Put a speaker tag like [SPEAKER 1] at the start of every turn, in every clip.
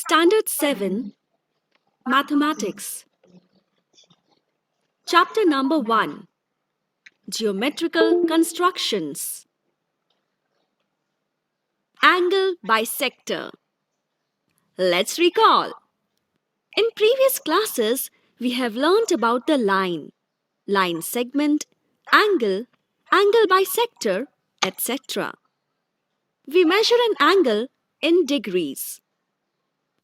[SPEAKER 1] Standard 7 Mathematics. Chapter number 1 Geometrical Constructions. Angle bisector. Let's recall. In previous classes, we have learnt about the line segment, angle, angle bisector, etc. We measure an angle in degrees.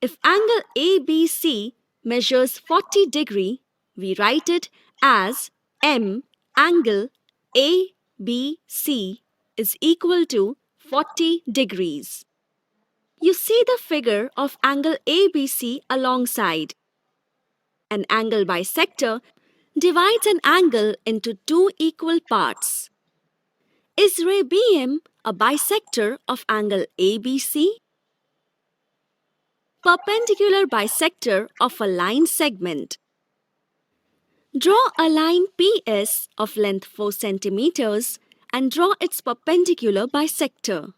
[SPEAKER 1] If angle ABC measures 40 degree, we write it as M angle ABC is equal to 40 degrees. You see the figure of angle ABC alongside. An angle bisector divides an angle into two equal parts. Is ray BM a bisector of angle ABC? Perpendicular bisector of a line segment. Draw a line PS of length 4 centimeters and draw its perpendicular bisector.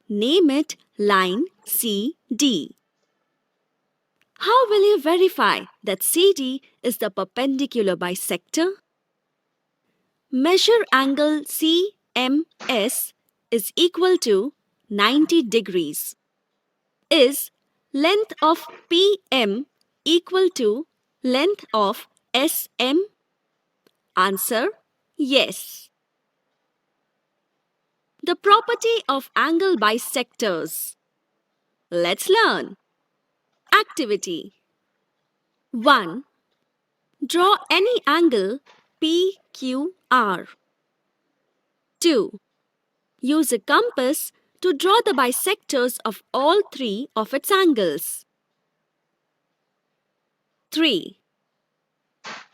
[SPEAKER 1] Name it line CD. How will you verify that CD is the perpendicular bisector? Measure angle CMS is equal to 90 degrees. Is length of PM equal to length of SM? Answer: yes. The property of angle bisectors. Let's learn. Activity 1. Draw any angle PQR. 2. Use a compass to draw the bisectors of all three of its angles. 3.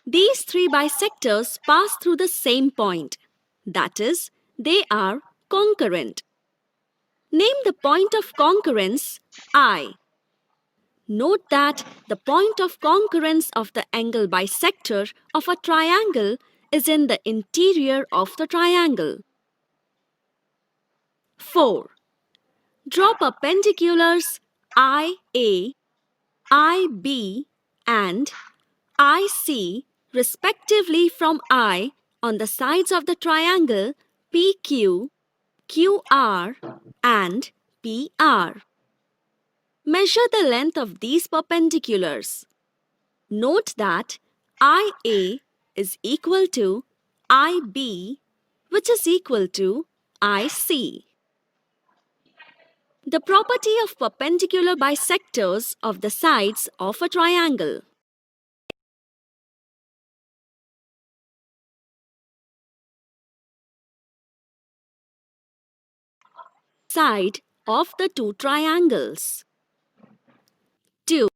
[SPEAKER 1] These three bisectors pass through the same point. That is, they are concurrent. Name the point of concurrence I. Note that the point of concurrence of the angle bisector of a triangle is in the interior of the triangle. 4. Draw perpendiculars IA, IB and IC respectively from I on the sides of the triangle PQ, QR and PR. Measure the length of these perpendiculars. Note that IA is equal to IB, which is equal to IC. The property of perpendicular bisectors of the sides of a triangle. Side of the two triangles. 2.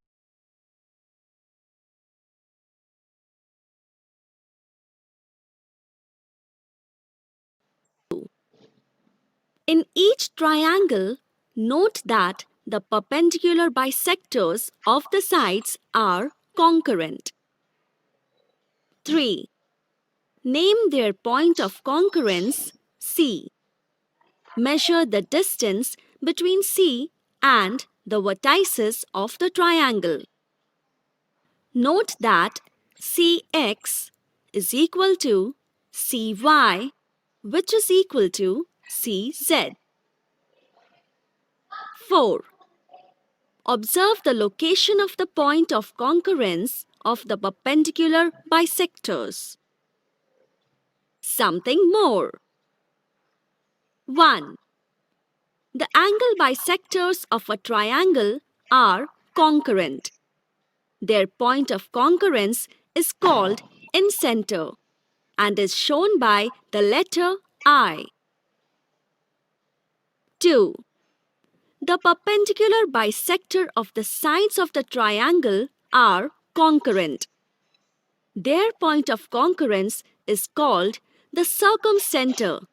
[SPEAKER 1] In each triangle, note that the perpendicular bisectors of the sides are concurrent. 3. Name their point of concurrence C. Measure the distance between C and the vertices of the triangle. Note that CX is equal to CY, which is equal to CZ. 4. Observe the location of the point of concurrence of the perpendicular bisectors. Something more. 1. The angle bisectors of a triangle are concurrent. Their point of concurrence is called incenter and is shown by the letter I. 2. The perpendicular bisector of the sides of the triangle are concurrent. Their point of concurrence is called the circumcenter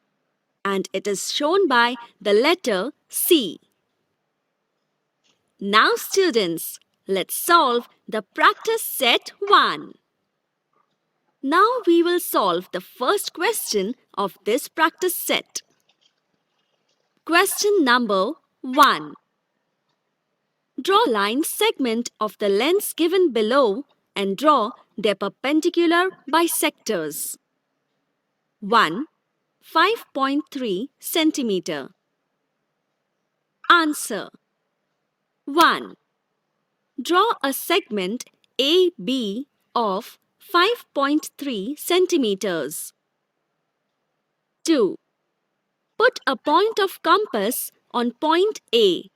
[SPEAKER 1] and it is shown by the letter C. Now students, let's solve the practice set 1. Now we will solve the first question of this practice set. Question number 1. Draw a line segment of the lengths given below and draw their perpendicular bisectors. 1. 5.3 centimeter. Answer. 1. Draw a segment AB of 5.3 centimeters. 2. Put a point of compass on point A.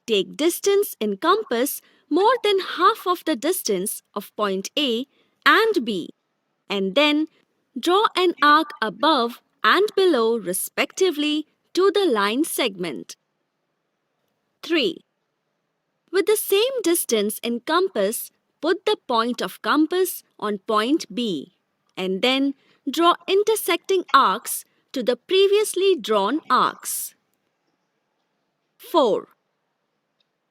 [SPEAKER 1] Take distance in compass more than half of the distance of point A and B, and then draw an arc above and below respectively to the line segment. 3. With the same distance in compass, put the point of compass on point B, and then draw intersecting arcs to the previously drawn arcs. 4.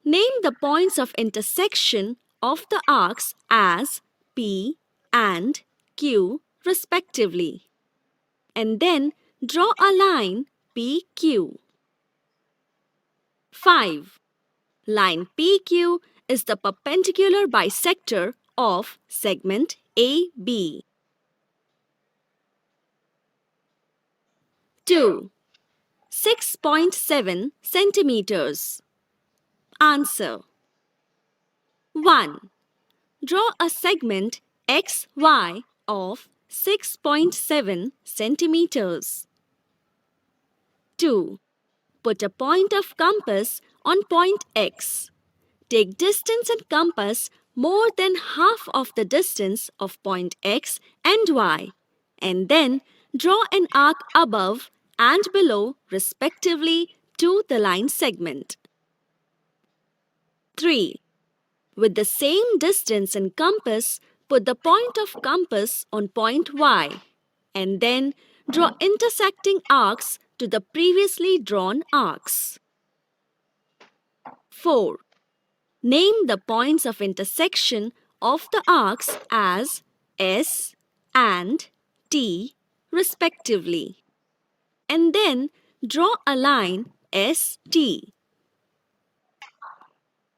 [SPEAKER 1] Name the points of intersection of the arcs as P and Q respectively, and then draw a line PQ. 5. Line PQ is the perpendicular bisector of segment AB. 2. 6.7 centimeters. Answer. 1. Draw a segment XY of 6.7 centimeters. 2. Put a point of compass on point X. Take distance in compass more than half of the distance of point X and Y, and then draw an arc above and below respectively to the line segment. 3. With the same distance in compass, put the point of compass on point Y, and then draw intersecting arcs to the previously drawn arcs. 4. Name the points of intersection of the arcs as S and T respectively, and then draw a line ST.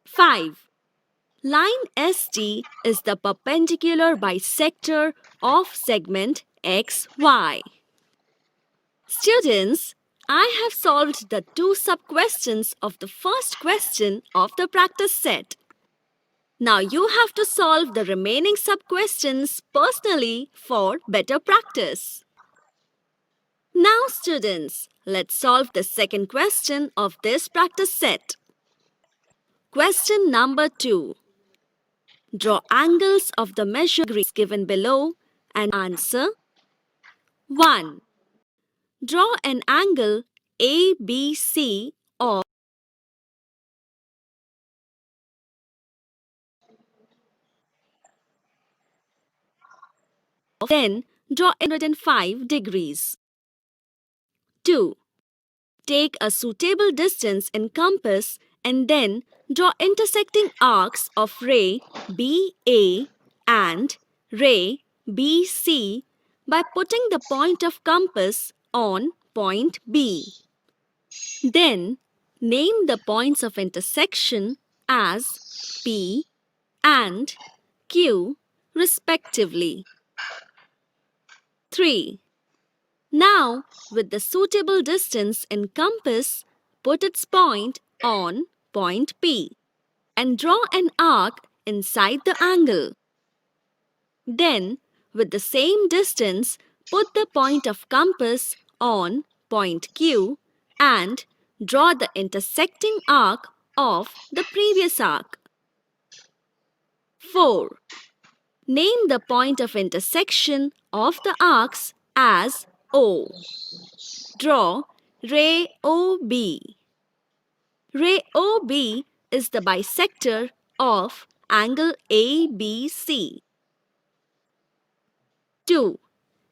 [SPEAKER 1] 5. Line ST is the perpendicular bisector of segment XY. Students, I have solved the 2 sub-questions of the first question of the practice set. Now you have to solve the remaining sub-questions personally for better practice. Now students, let's solve the second question of this practice set. Question number 2. Draw angles of the measures given below and answer. 1. Draw an angle ABC of then draw 105 degrees. 2. Take a suitable distance in compass and then draw intersecting arcs of ray BA and ray BC by putting the point of compass on point B. Then name the points of intersection as P and Q respectively. 3. Now, with the suitable distance in compass, put its point on point P and draw an arc inside the angle. Then, with the same distance, put the point of compass on point Q and draw the intersecting arc of the previous arc. 4. Name the point of intersection of the arcs as O. Draw ray OB. Ray OB is the bisector of angle ABC. 2.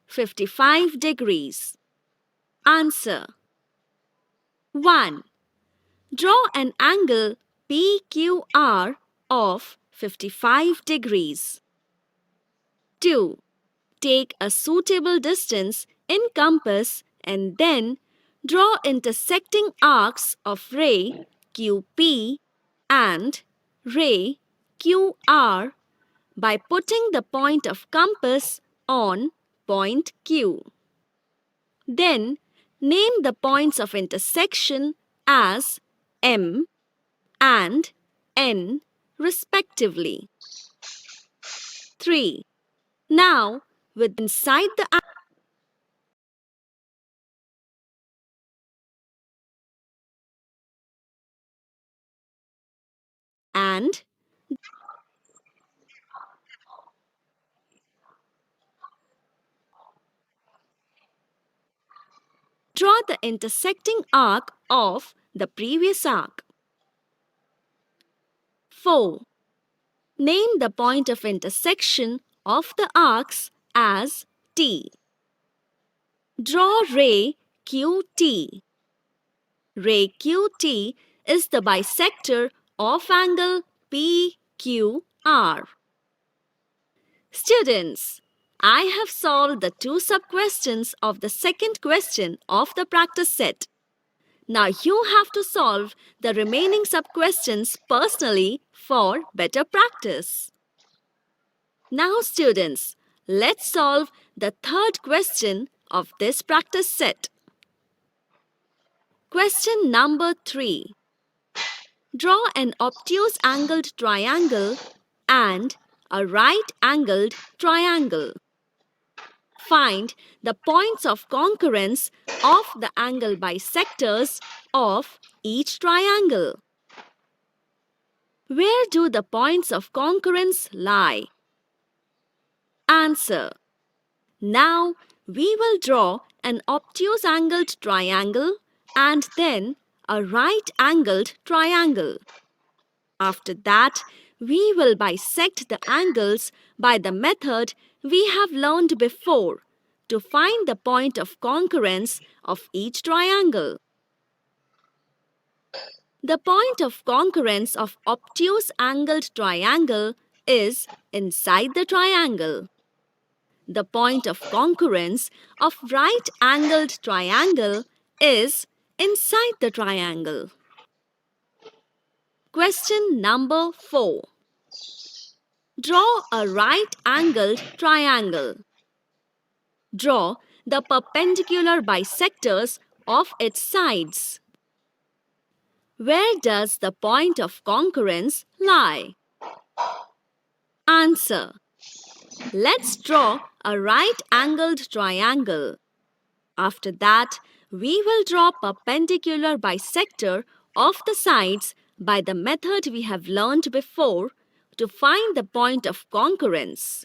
[SPEAKER 1] 55 degrees. Answer. 1. Draw an angle PQR of 55 degrees. 2. Take a suitable distance in compass and then draw intersecting arcs of ray QP and ray QR by putting the point of compass on point Q. Then name the points of intersection as M and N respectively. 3. Now, with inside the and draw the intersecting arc of the previous arc. 4. Name the point of intersection of the arcs as T. Draw ray QT. Ray QT is the bisector of angle PQR. Students, I have solved the 2 sub-questions of the second question of the practice set. Now you have to solve the remaining sub-questions personally for better practice. Now students, let's solve the third question of this practice set. Question number 3. Draw an obtuse angled triangle and a right-angled triangle. Find the points of concurrence of the angle bisectors of each triangle. Where do the points of concurrence lie? Answer. Now we will draw an obtuse angled triangle and then a right-angled triangle. After that, we will bisect the angles by the method we have learned before to find the point of concurrence of each triangle. The point of concurrence of obtuse angled triangle is inside the triangle. The point of concurrence of right-angled triangle is inside the triangle. Question number 4. Draw a right-angled triangle. Draw the perpendicular bisectors of its sides. Where does the point of concurrence lie? Answer. Let's draw a right-angled triangle. After that, we will draw perpendicular bisector of the sides by the method we have learned before to find the point of concurrence.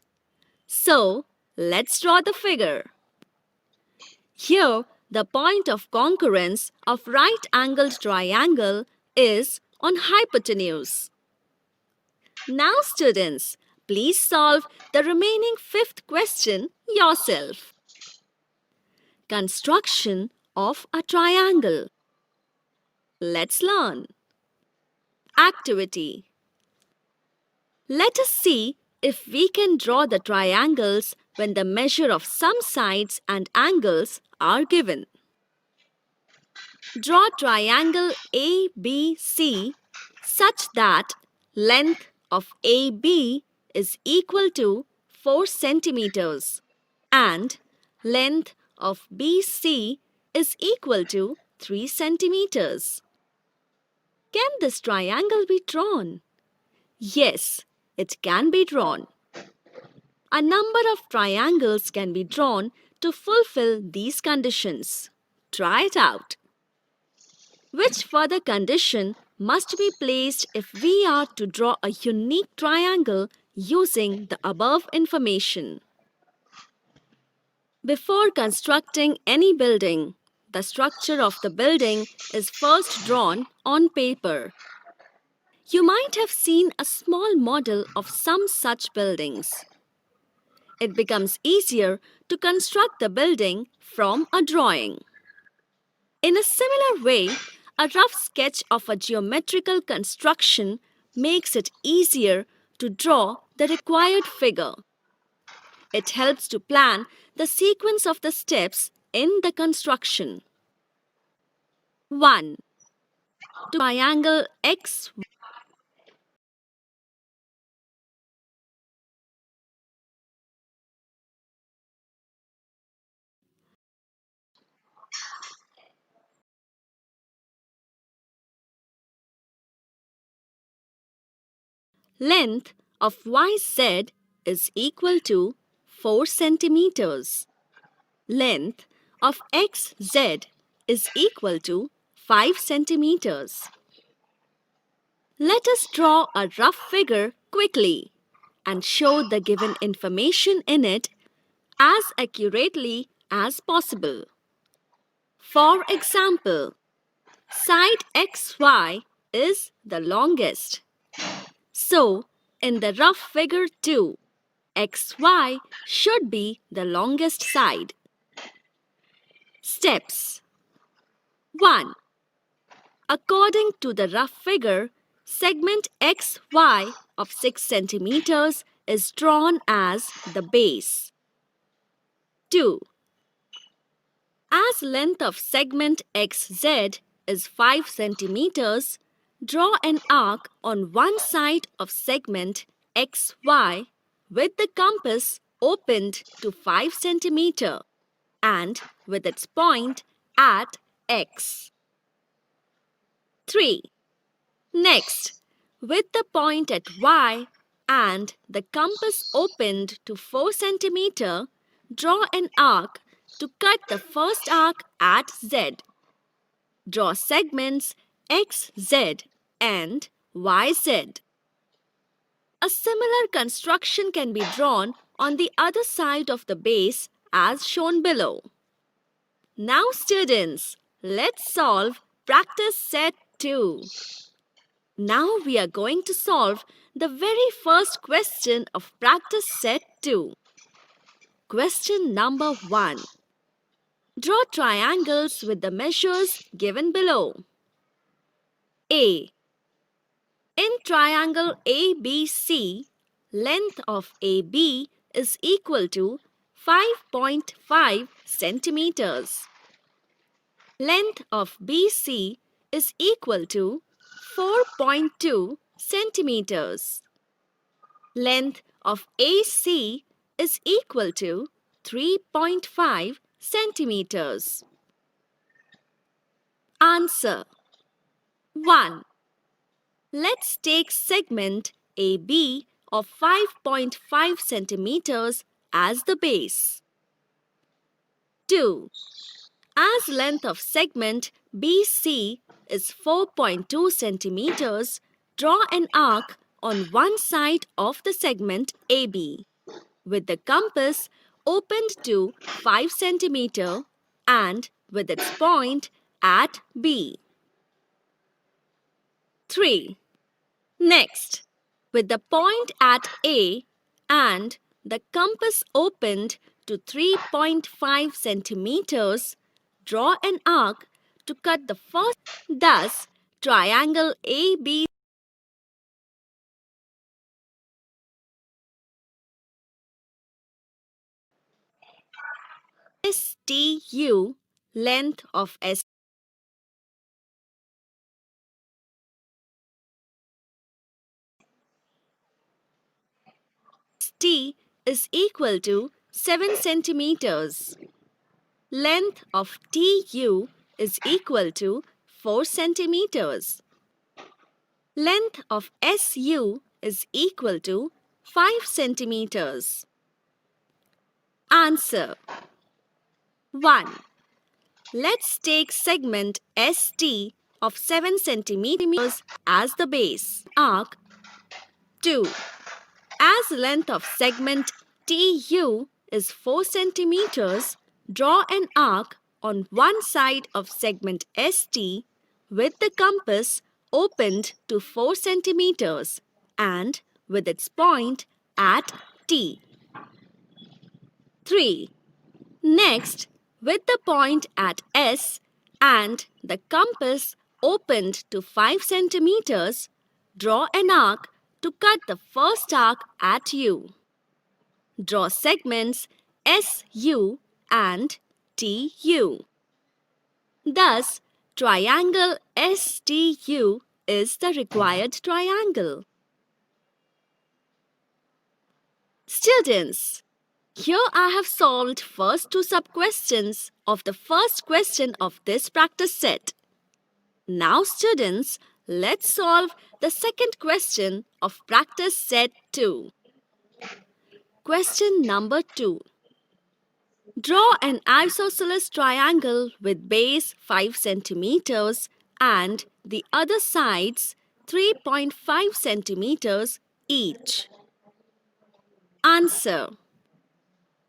[SPEAKER 1] So, let's draw the figure. Here, the point of concurrence of right-angled triangle is on hypotenuse. Now students, please solve the remaining 5th question yourself. Construction of a triangle. Let's learn. Activity. Let us see if we can draw the triangles when the measure of some sides and angles are given. Draw triangle ABC such that length of AB is equal to 4 centimeters and length of BC is equal to 3 centimeters. Can this triangle be drawn? Yes, it can be drawn. A number of triangles can be drawn to fulfill these conditions. Try it out. Which further condition must be placed if we are to draw a unique triangle using the above information? Before constructing any building, the structure of the building is first drawn on paper. You might have seen a small model of some such buildings. It becomes easier to construct the building from a drawing. In a similar way, a rough sketch of a geometrical construction makes it easier to draw the required figure. It helps to plan the sequence of the steps in the construction. 1. To triangle X Length of YZ is equal to 4 centimeters. Length of XZ is equal to 5 centimeters. Let us draw a rough figure quickly and show the given information in it as accurately as possible. For example, side XY is the longest. So, in the rough figure 2, XY should be the longest side. Steps 1. According to the rough figure, segment XY of 6 centimeters is drawn as the base. 2. As length of segment XZ is 5 centimeters, draw an arc on one side of segment XY with the compass opened to 5 centimeter and with its point at X. 3. Next, with the point at Y and the compass opened to 4 centimeter, draw an arc to cut the first arc at Z. Draw segments XZ and YZ. A similar construction can be drawn on the other side of the base as shown below. Now students, let's solve practice set 2. Now we are going to solve the very first question of practice set 2. Question number 1. Draw triangles with the measures given below. A. In triangle ABC, length of AB is equal to 5.5 centimeters. Length of BC is equal to 4.2 centimeters. Length of AC is equal to 3.5 centimeters. Answer 1. Let's take segment AB of 5.5 centimeters as the base. 2. As length of segment BC is 4.2 centimeters, draw an arc on one side of the segment AB with the compass opened to 5 centimeter and with its point at B. 3. Next, with the point at A and the compass opened to 3.5 centimeters, draw an arc to cut the first. Thus, triangle ABC STU, length of ST is equal to 7 centimeters. Length of TU is equal to 4 centimeters. Length of SU is equal to 5 centimeters. Answer 1. Let's take segment ST of 7 centimeters as the base. Arc 2. As length of segment TU is 4 centimeters, draw an arc on one side of segment ST with the compass opened to 4 centimeters and with its point at T. 3. Next, with the point at S and the compass opened to 5 centimeters, draw an arc to cut the first arc at U. Draw segments SU and TU. Thus, triangle STU is the required triangle. Students, here I have solved first two sub-questions of the first question of this practice set. Now students, Let's solve the second question of practice set 2. Question number 2. Draw an isosceles triangle with base 5 centimeters and the other sides 3.5 centimeters each. Answer.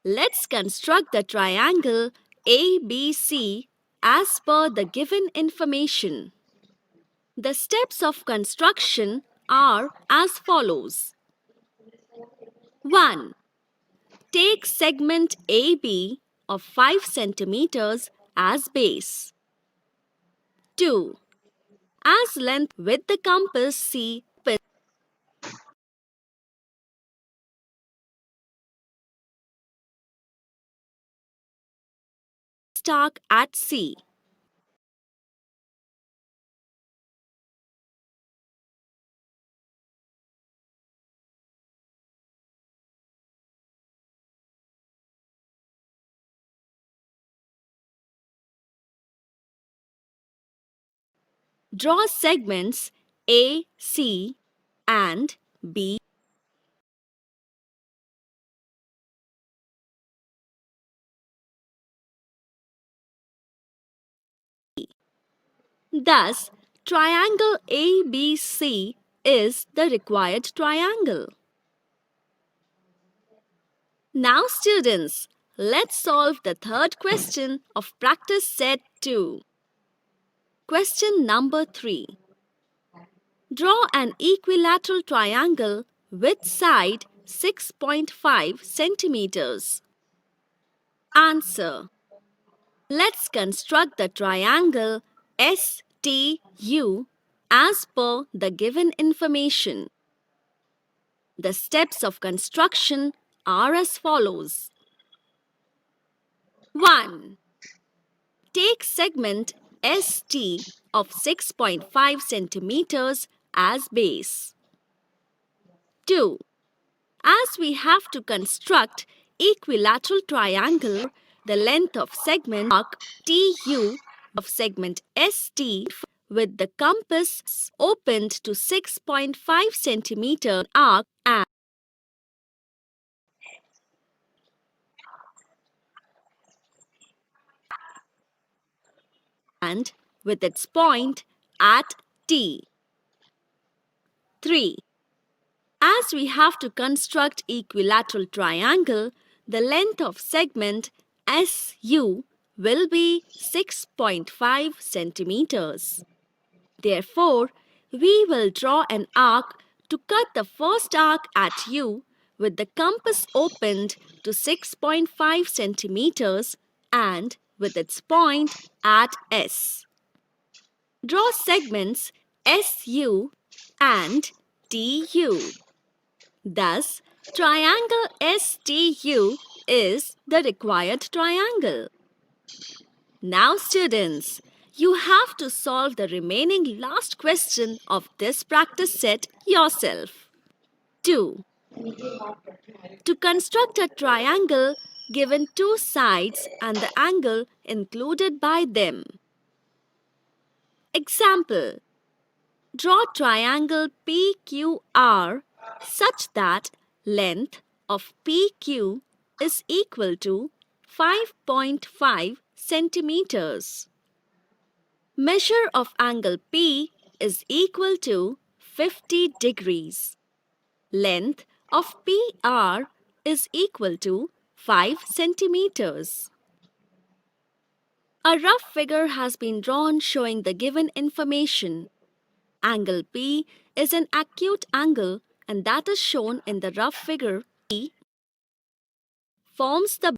[SPEAKER 1] Let's construct the triangle ABC as per the given information. The steps of construction are as follows. 1. Take segment AB of 5 centimeters as base. 2. As length with the compass C, arc at C. Draw segments A, C and B. Thus, triangle ABC is the required triangle. Now students, let's solve the third question of practice set 2. Question number 3. Draw an equilateral triangle with side 6.5 centimeters. Answer. Let's construct the triangle STU as per the given information. The steps of construction are as follows. 1. Take segment ST of 6.5 centimeters as base. 2. As we have to construct equilateral triangle, the length of segment arc TU of segment ST with the compass opened to 6.5 centimeter arc and with its point at T. 3. As we have to construct equilateral triangle, the length of segment SU will be 6.5 centimeters. Therefore, we will draw an arc to cut the first arc at U with the compass opened to 6.5 centimeters and with its point at S. Draw segments SU and TU. Thus, triangle STU is the required triangle. Now students, you have to solve the remaining last question of this practice set yourself. 2. To construct a triangle given two sides and the angle included by them. Example. Draw triangle PQR such that length of PQ is equal to 5.5 centimeters. Measure of angle P is equal to 50 degrees. Length of PR is equal to 5 centimeters. A rough figure has been drawn showing the given information. Angle P is an acute angle and that is shown in the rough figure. P forms the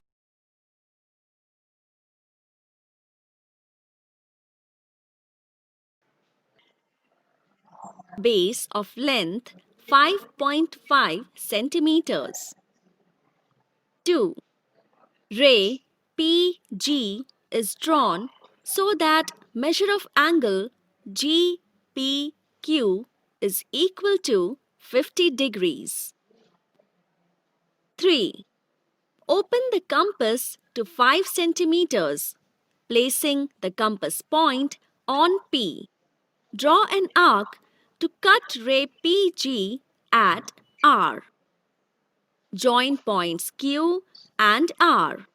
[SPEAKER 1] base of length 5.5 centimeters. 2. Ray PG is drawn so that measure of angle GPQ is equal to 50 degrees. 3. Open the compass to 5 centimeters, placing the compass point on P. Draw an arc to cut ray PG at R. Join points Q and R.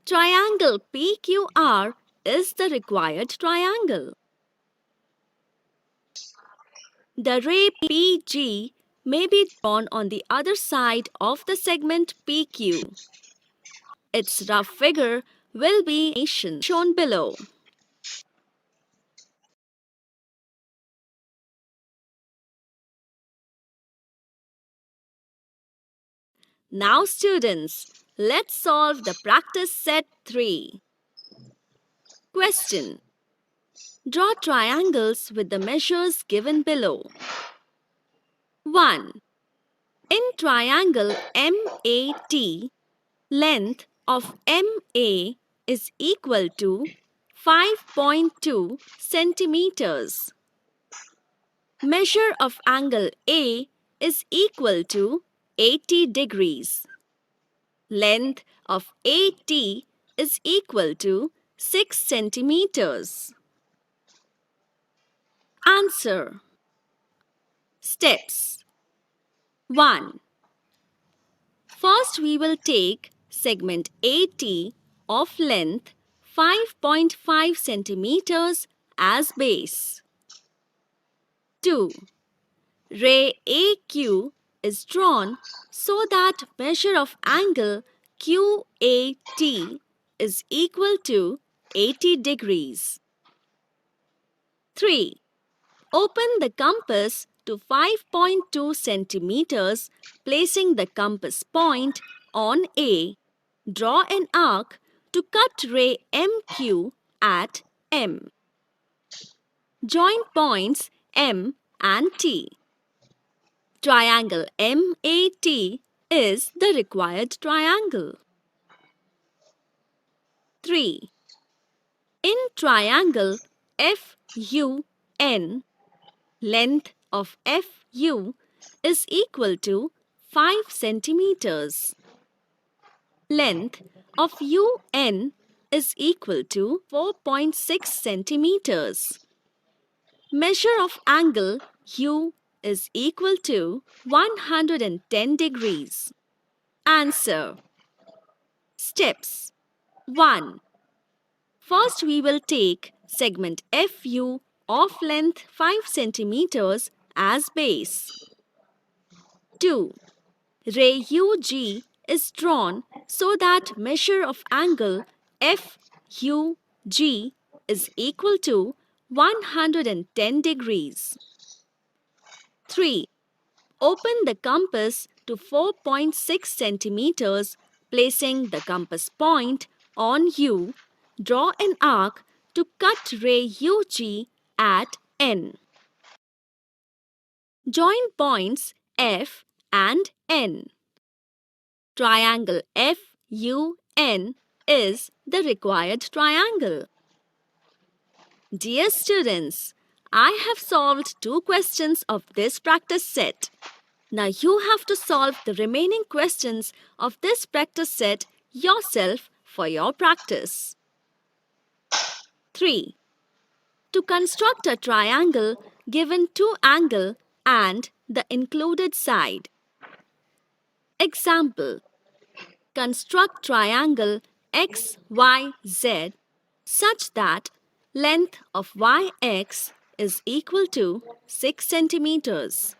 [SPEAKER 1] Triangle PQR is the required triangle. The ray PG may be drawn on the other side of the segment PQ. Its rough figure will be shown below. Now students, let's solve the practice set 3. Question. Draw triangles with the measures given below. 1. In triangle MAT, length of MA is equal to 5.2 centimeters. Measure of angle A is equal to 80 degrees. Length of AT is equal to 6 centimeters. Answer. Steps. 1. First we will take segment AT of length 5.5 centimeters as base. 2. Ray AQ is drawn so that measure of angle QAT is equal to 80 degrees. 3. Open the compass to 5.2 centimeters, placing the compass point on A. Draw an arc to cut ray MQ at M. Join points M and T. Triangle MAT is the required triangle. 3. In triangle FUN, length of FU is equal to 5 centimeters. Length of UN is equal to 4.6 centimeters. Measure of angle U is equal to 110 degrees. Answer. Steps. 1. First we will take segment FU of length 5 centimeters as base. 2. Ray UG is drawn so that measure of angle FUG is equal to 110 degrees. 3. Open the compass to 4.6 centimeters, placing the compass point on U. Draw an arc to cut ray UG at N. Join points F and N. Triangle FUN is the required triangle. Dear students, I have solved 2 questions of this practice set. Now you have to solve the remaining questions of this practice set yourself for your practice. 3. To construct a triangle given 2 angle and the included side. Example. Construct triangle XYZ such that length of YX is equal to 6 centimeters.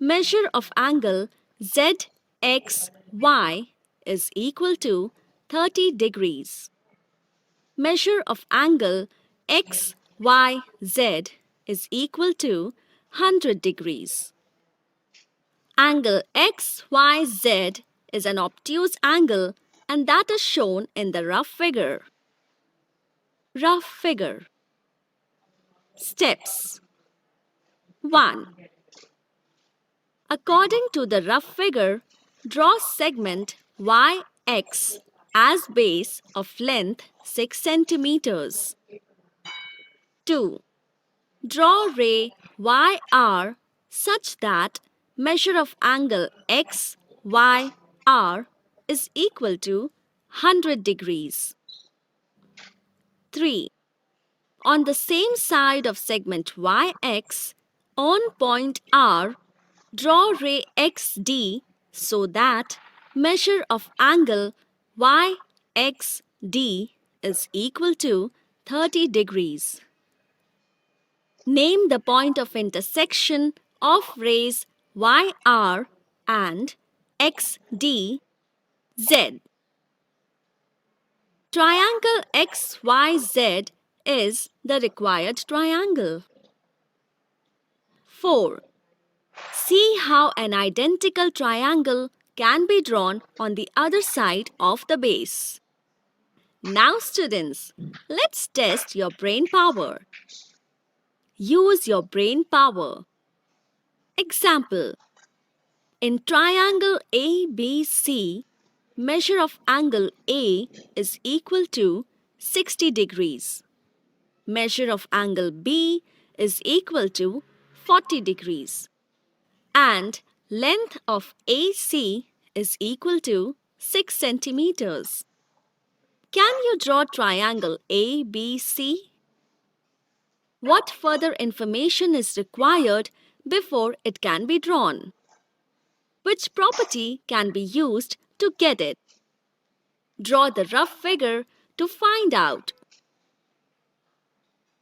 [SPEAKER 1] Measure of angle ZXY is equal to 30 degrees. Measure of angle XYZ is equal to 100 degrees. Angle XYZ is an obtuse angle and that is shown in the rough figure. Rough figure. Steps. 1. According to the rough figure, draw segment YX as base of length 6 centimeters. 2. Draw ray YR such that measure of angle XYR is equal to 100 degrees. 3. On the same side of segment YX, on point R, draw ray XD so that measure of angle YXD is equal to 30 degrees. Name the point of intersection of rays YR and XD, Z. Triangle XYZ is the required triangle. 4. See how an identical triangle can be drawn on the other side of the base. Now students, let's test your brain power. Use your brain power. Example. In triangle ABC, measure of angle A is equal to 60 degrees. Measure of angle B is equal to 40 degrees. And length of AC is equal to 6 centimeters. Can you draw triangle ABC? What further information is required before it can be drawn? Which property can be used to get it? Draw the rough figure to find out.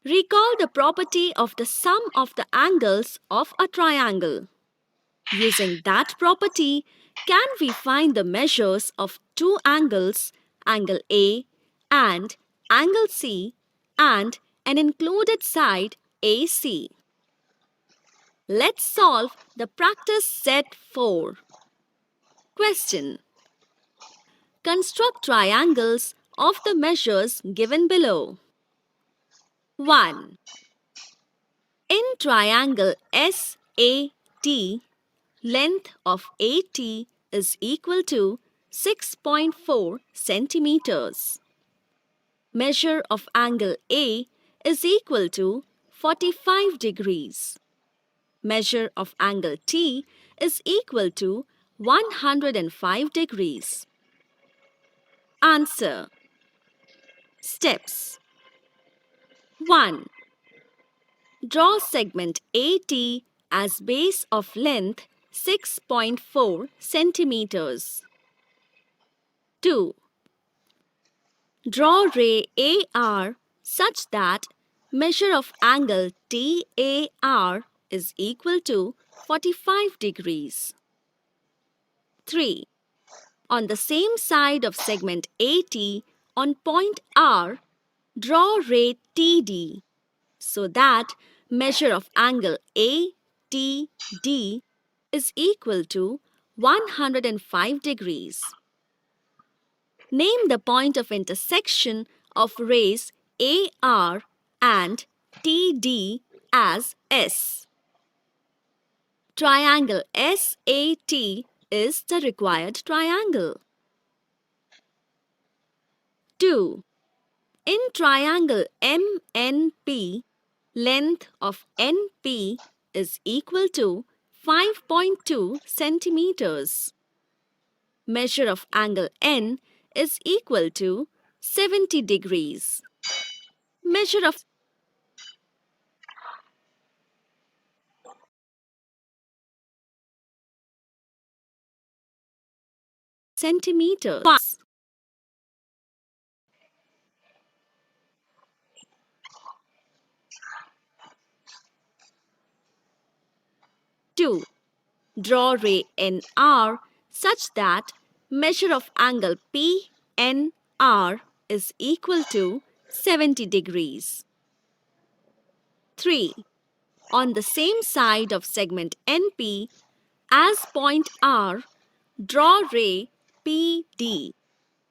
[SPEAKER 1] Recall the property of the sum of the angles of a triangle. Using that property, can we find the measures of two angles, angle A and angle C, and an included side AC? Let's solve the practice set 4. Question. Construct triangles of the measures given below. 1. In triangle SAT, length of AT is equal to 6.4 centimeters. Measure of angle A is equal to 45 degrees. Measure of angle T is equal to 105 degrees. Answer. Steps. 1. Draw segment AT as base of length 6.4 centimeters. 2. Draw ray AR such that measure of angle TAR is equal to 45 degrees. 3. On the same side of segment AT on point R, draw ray TD so that measure of angle ATD is equal to 105 degrees. Name the point of intersection of rays AR and TD as S. Triangle SAT is the required triangle. 2. In triangle MNP, length of NP is equal to 5.2 centimeters. Measure of angle N is equal to 70 degrees. Measure of centimeters. 2. Draw ray NR such that measure of angle PNR is equal to 70 degrees. 3. On the same side of segment NP, as point R, draw ray PD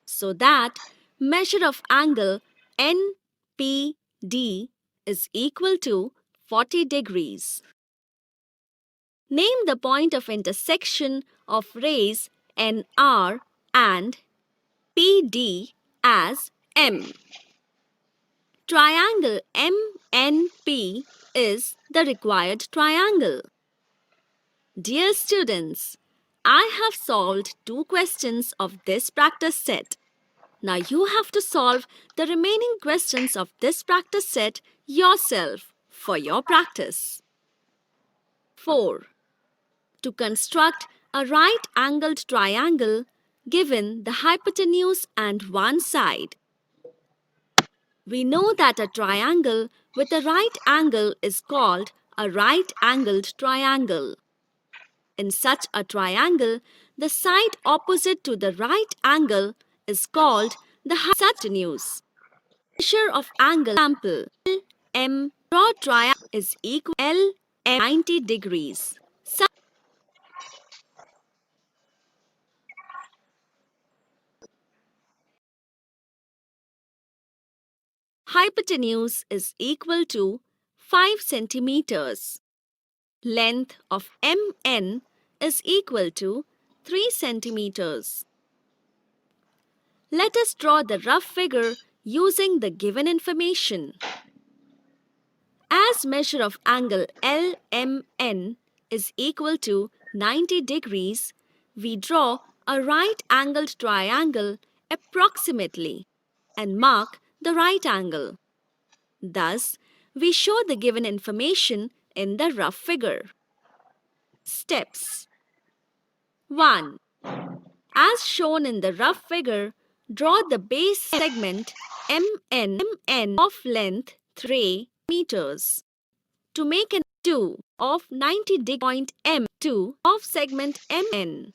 [SPEAKER 1] so that measure of angle NPD is equal to 40 degrees. Name the point of intersection of rays NR and PD as M. Triangle MNP is the required triangle. Dear students, I have solved 2 questions of this practice set. Now you have to solve the remaining questions of this practice set yourself for your practice. 4. To construct a right-angled triangle given the hypotenuse and one side. We know that a triangle with a right angle is called a right-angled triangle. In such a triangle, the side opposite to the right angle is called the hypotenuse. Measure of angle example LM draw triangle is equal LM 90 degrees. Hypotenuse is equal to 5 centimeters. Length of MN is equal to 3 centimeters. Let us draw the rough figure using the given information. As measure of angle LMN is equal to 90 degrees, we draw a right-angled triangle approximately and mark the right angle. Thus, we show the given information in the rough figure. Steps 1. As shown in the rough figure, draw the base segment MN of length 3 meters. To make an 2 of 90 degree point M2 of segment MN.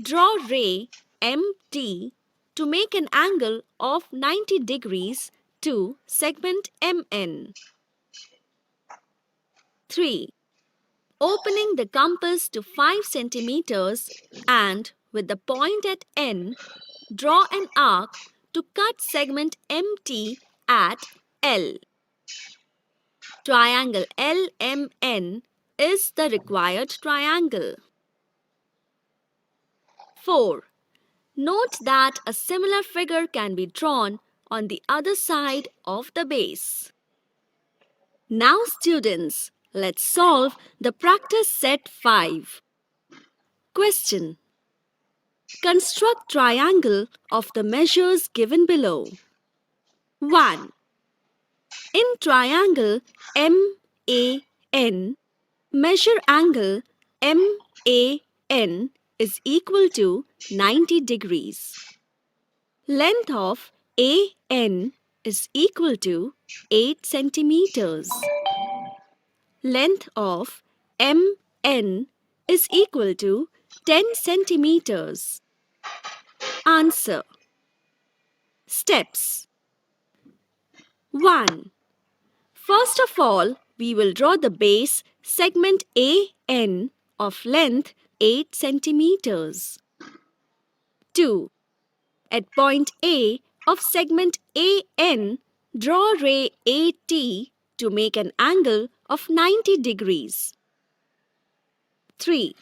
[SPEAKER 1] Draw ray MT to make an angle of 90 degrees to segment MN. 3. Opening the compass to 5 centimeters and with the point at N, draw an arc to cut segment MT at L. Triangle LMN is the required triangle. 4. Note that a similar figure can be drawn on the other side of the base. Now students, let's solve the practice set 5. Question. Construct triangle of the measures given below. 1. In triangle MAN, measure angle MAN is equal to 90 degrees. Length of AN is equal to 8 centimeters. Length of MN is equal to 10 centimeters. Answer. Steps. 1. First of all, we will draw the base segment AN of length 8 centimeters. 2. At point A of segment AN, draw ray AT to make an angle of 90 degrees. 3.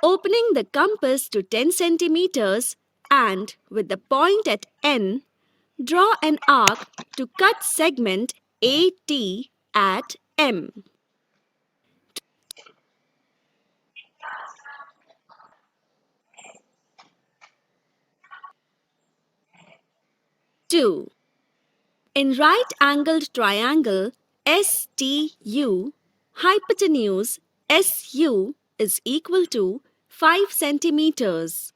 [SPEAKER 1] Opening the compass to 10 centimeters and with the point at N, draw an arc to cut segment AT at M. 2. In right-angled triangle STU, hypotenuse SU is equal to 5 centimeters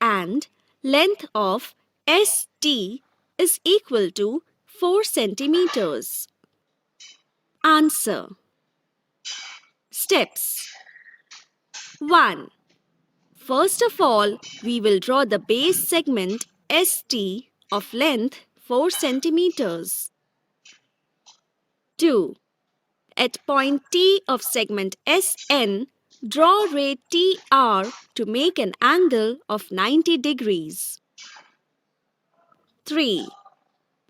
[SPEAKER 1] and length of ST is equal to 4 centimeters. Answer. Steps. 1. First of all, we will draw the base segment ST of length 4 centimeters. 2. At point T of segment SN, draw ray TR to make an angle of 90 degrees. 3.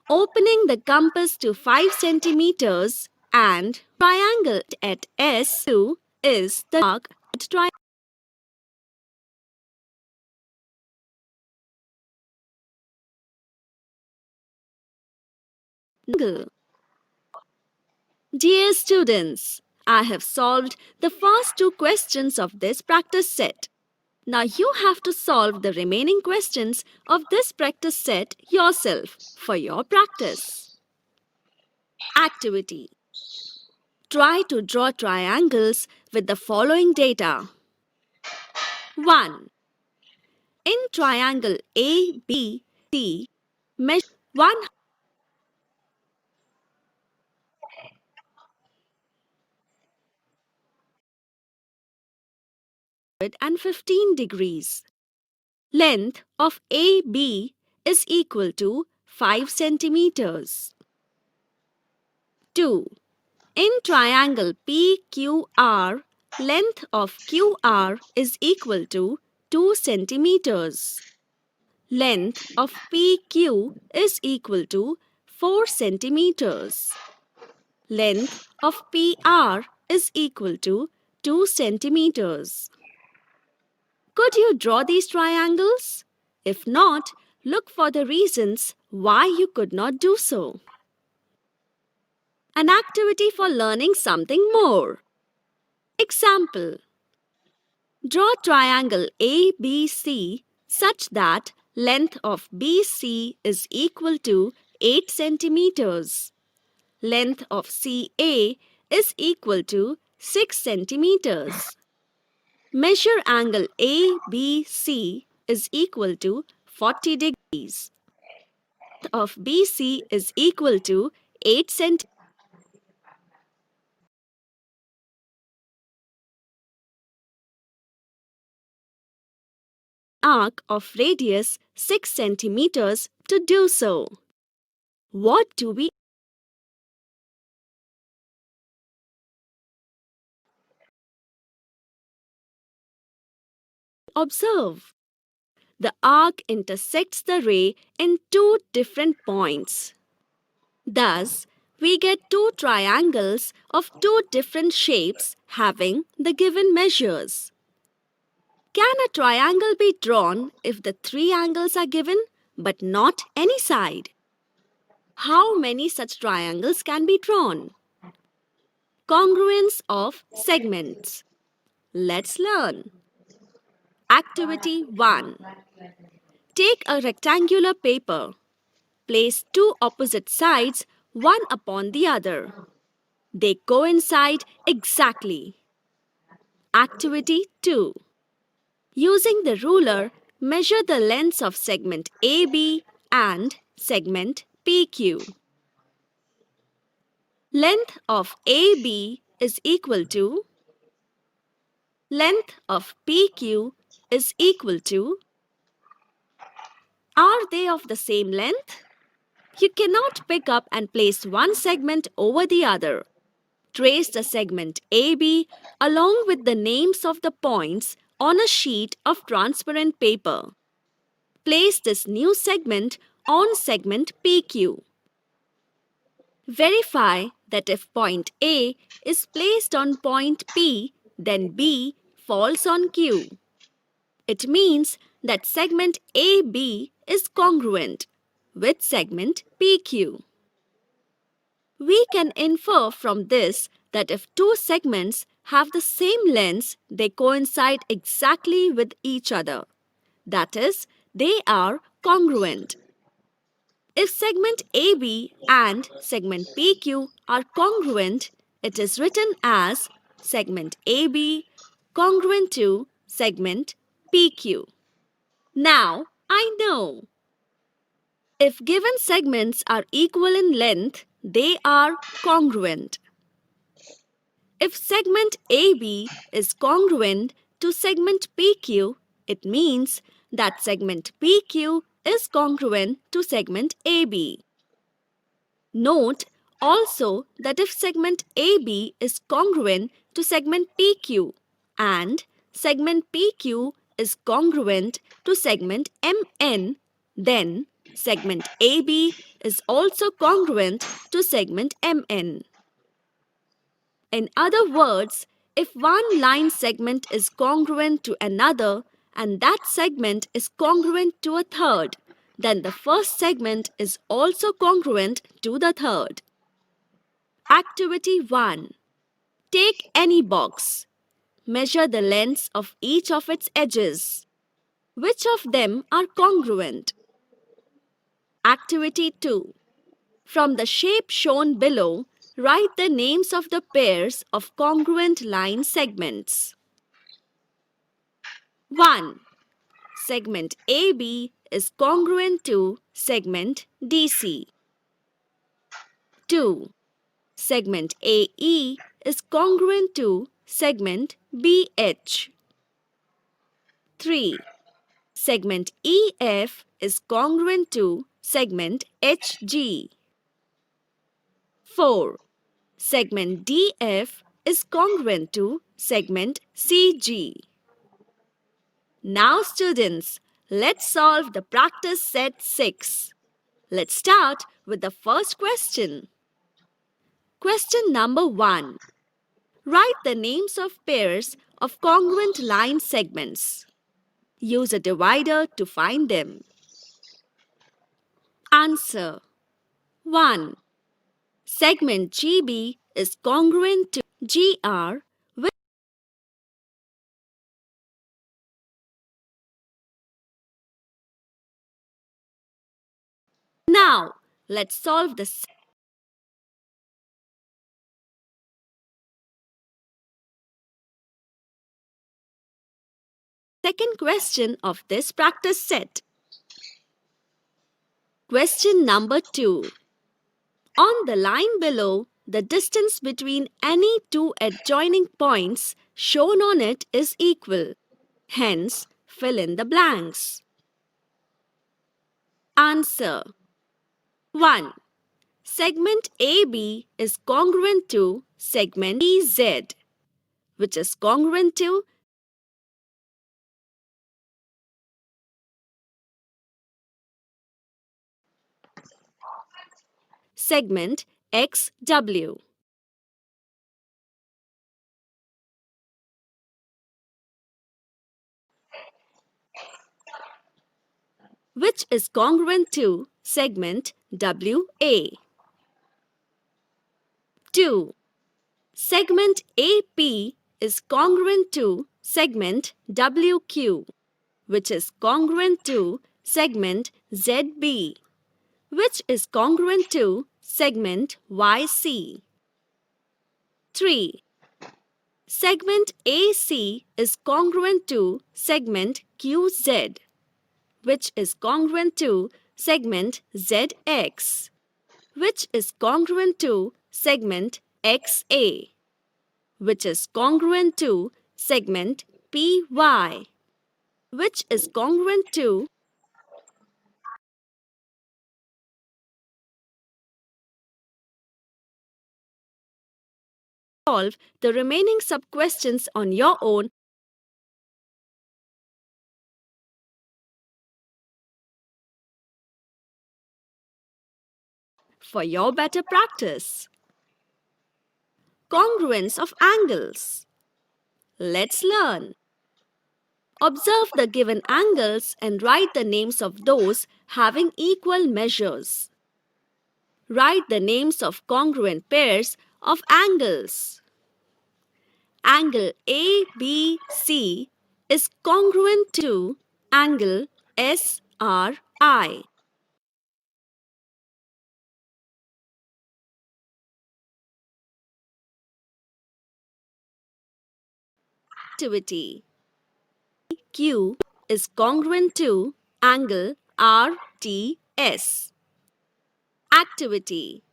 [SPEAKER 1] Opening the compass to 5 centimeters and triangle at S2 is the arc triangle. Dear students, I have solved the first 2 questions of this practice set. Now you have to solve the remaining questions of this practice set yourself for your practice. Activity. Try to draw triangles with the following data. 1. In triangle ABC, measure 115 degrees. Length of AB is equal to 5 centimeters. 2. In triangle PQR, length of QR is equal to 2 centimeters. Length of PQ is equal to 4 centimeters. Length of PR is equal to 2 centimeters. Could you draw these triangles? If not, look for the reasons why you could not do so. An activity for learning something more. Example. Draw triangle ABC such that length of BC is equal to 8 centimeters. Length of CA is equal to 6 centimeters. Measure angle ABC is equal to 40 degrees. Length of BC is equal to 8 centimeters. Arc of radius 6 centimeters to do so. What do we observe? The arc intersects the ray in two different points. Thus, we get two triangles of two different shapes having the given measures. Can a triangle be drawn if the three angles are given but not any side? How many such triangles can be drawn? Congruence of segments. Let's learn. Activity 1. Take a rectangular paper. Place two opposite sides one upon the other. They coincide exactly. Activity 2. Using the ruler, measure the lengths of segment AB and segment PQ. Length of AB is equal to length of PQ is equal to. Are they of the same length? You cannot pick up and place one segment over the other. Trace the segment AB along with the names of the points on a sheet of transparent paper. Place this new segment on segment PQ. Verify that if point A is placed on point P, then B falls on Q. It means that segment AB is congruent with segment PQ. We can infer from this that if two segments have the same lengths, they coincide exactly with each other. That is, they are congruent. If segment AB and segment PQ are congruent, it is written as segment AB congruent to segment PQ. Now, I know. If given segments are equal in length, they are congruent. If segment AB is congruent to segment PQ, it means that segment PQ is congruent to segment AB. Note also that if segment AB is congruent to segment PQ and segment PQ is congruent to segment MN, then segment AB is also congruent to segment MN. In other words, if one line segment is congruent to another and that segment is congruent to a third, then the first segment is also congruent to the third. Activity 1. Take any box. measure the lengths of each of its edges. Which of them are congruent? Activity 2. From the shape shown below, write the names of the pairs of congruent line segments. 1. Segment AB is congruent to segment DC. 2. Segment AE is congruent to segment BH. 3. Segment EF is congruent to segment HG. 4. Segment DF is congruent to segment CG. Now students, let's solve the practice set 6. Let's start with the first question. Question number 1. Write the names of pairs of congruent line segments. Use a divider to find them. Answer. 1. Segment GB is congruent to GR with Now, let's solve the second question of this practice set. Question number 2. On the line below, the distance between any two adjoining points shown on it is equal. Hence, fill in the blanks. Answer. 1. Segment AB is congruent to segment EZ, which is congruent to segment XW. Which is congruent to segment WA. 2. Segment AP is congruent to segment WQ, which is congruent to segment ZB, which is congruent to segment YC. 3. Segment AC is congruent to segment QZ, which is congruent to segment ZX, which is congruent to segment XA, which is congruent to segment PY, which is congruent to solve the remaining sub-questions on your own for your better practice. Congruence of angles. Let's learn. Observe the given angles and write the names of those having equal measures. Write the names of congruent pairs of angles. Angle ABC is congruent to angle SRI. Activity. Q is congruent to angle RTS. Activity.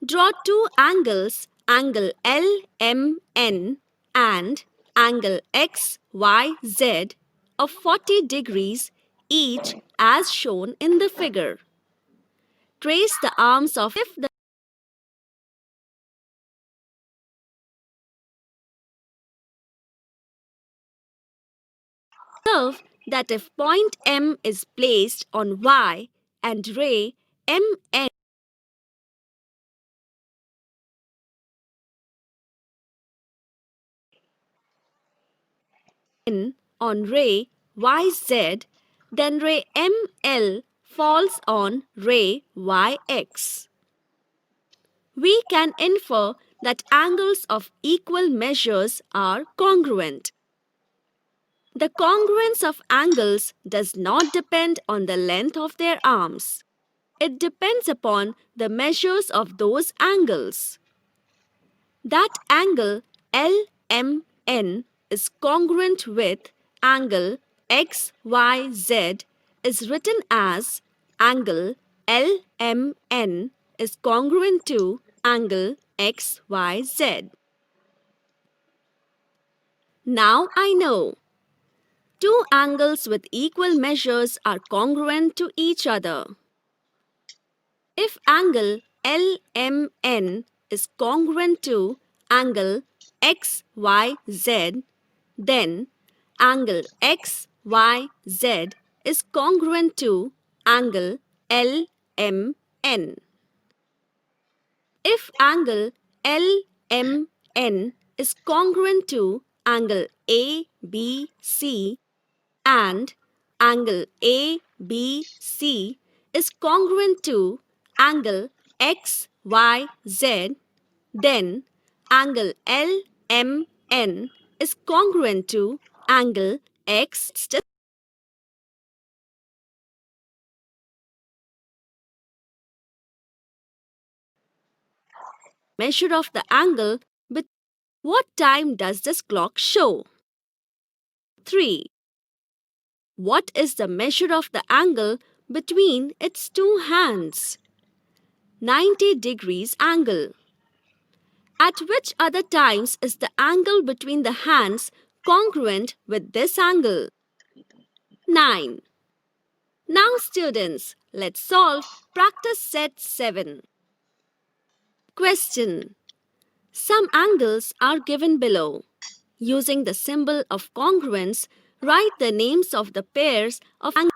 [SPEAKER 1] Draw two angles, angle LMN and angle XYZ of 40 degrees each as shown in the figure. Trace the arms of the Observe that if point M is placed on Y and ray MN on ray YZ, then ray ML falls on ray YX. We can infer that angles of equal measures are congruent. The congruence of angles does not depend on the length of their arms. It depends upon the measures of those angles. That angle LMN is congruent with angle XYZ is written as angle LMN is congruent to angle XYZ. Now I know. Two angles with equal measures are congruent to each other. If angle LMN is congruent to angle XYZ, then angle XYZ is congruent to angle LMN. If angle LMN is congruent to angle ABC and angle ABC is congruent to angle XYZ, then angle LMN is congruent to angle X. Measure of the angle. What time does this clock show? 3. What is the measure of the angle between its two hands? 90 degrees angle. At which other times is the angle between the hands congruent with this angle? 9. Now students, let's solve practice set 7. Question. Some angles are given below. Using the symbol of congruence, write the names of the pairs of angles.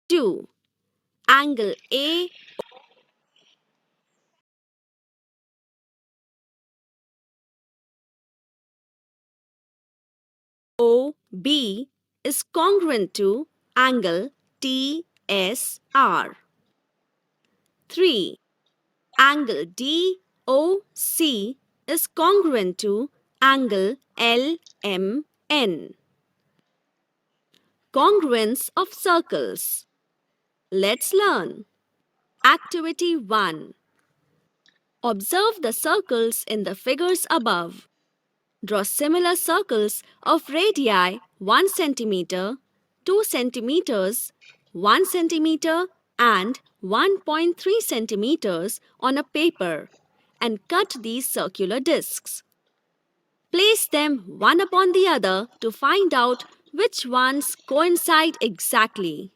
[SPEAKER 1] 2. Angle AOB is congruent to angle TSR. 3. Angle DOC is congruent to angle LMN. Congruence of circles. Let's learn. Activity 1. Observe the circles in the figures above. Draw similar circles of radii 1 cm, 2 cm, 1 cm and 1.3 cm on a paper and cut these circular discs. Place them one upon the other to find out which ones coincide exactly.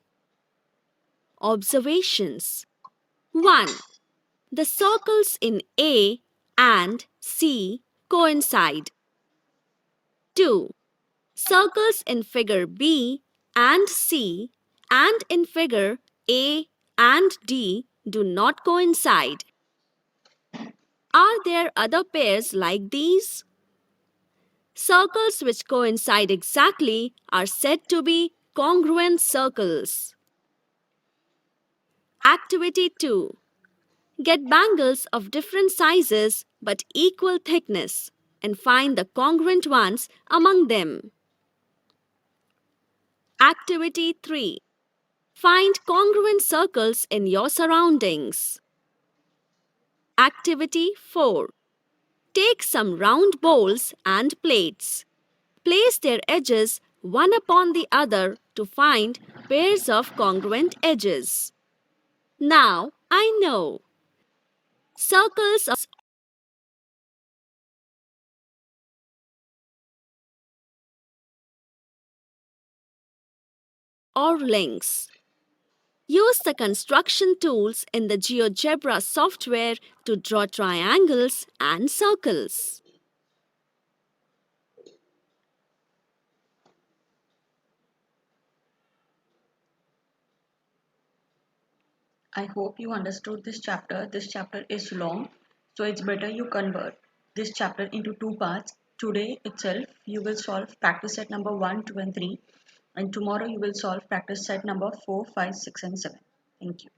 [SPEAKER 1] Observations. 1. The circles in A and C coincide. 2. Circles in figure B and C and in figure A and D do not coincide. Are there other pairs like these? Circles which coincide exactly are said to be congruent circles. Activity 2. Get bangles of different sizes but equal thickness and find the congruent ones among them. Activity 3. Find congruent circles in your surroundings. Activity 4. Take some round bowls and plates. Place their edges one upon the other to find pairs of congruent edges. Now I know. Circles or links. Use the construction tools in the GeoGebra software to draw triangles and circles.
[SPEAKER 2] I hope you understood this chapter. This chapter is long, so it's better you convert this chapter into two parts. Today itself, you will solve practice set number 1, 2 and 3. And tomorrow you will solve practice set number 4, 5, 6, and 7. Thank you.